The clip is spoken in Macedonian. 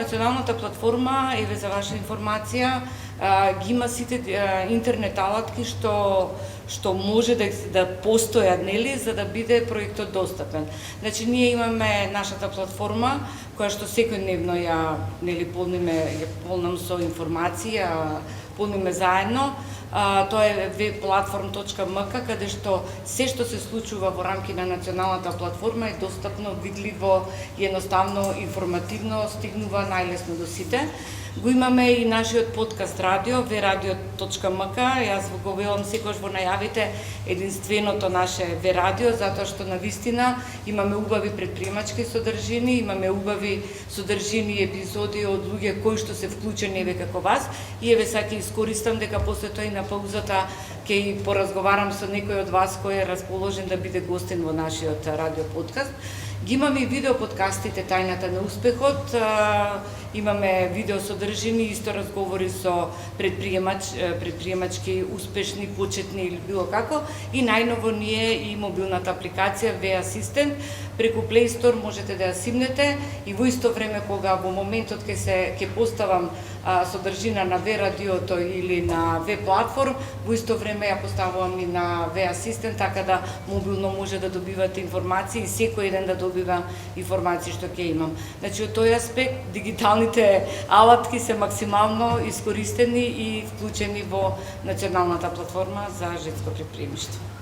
Националната платформа, еве за ваша информација, ги има сите интернет алатки што може да постојат, нели, за да биде проектот достапен. Значи ние имаме нашата платформа која што секојдневно ја нели полнам со информација, полниме заедно. Тоа е webplatform.mk, каде што се што се случува во рамки на националната платформа е достапно, видливо и едноставно информативно, стигнува најлесно до сите. Го имаме и нашиот подкаст радио, vradio.mk. Јас го велам секогаш во најавите единственото наше врадио, затоа што навистина имаме убави предприемачки содржини, имаме убави содржини и епизоди од луѓе кои што се вклучени еве како вас. И еве сега ќе искористам дека после тоа и на паузата ќе поразговарам со некој од вас кој е расположен да биде гостин во нашиот радио подкаст. Ги имаме и видео подкастите Тајната на успехот, имаме видео содржини, исто разговори со предприемачки, успешни, почетни или било како, и најново ние и мобилната апликација V Assistant, преку Play Store можете да ја симнете и во исто време кога во моментот ќе поставам содржина на V радиото или на V платформ, во исто време ја поставувам и на V Assistant, така да мобилно може да добивате информации и секој еден да добива информации што ќе имам. Значи од тој аспект дигиталните алатки се максимално искористени и вклучени во националната платформа за женско предприемништво.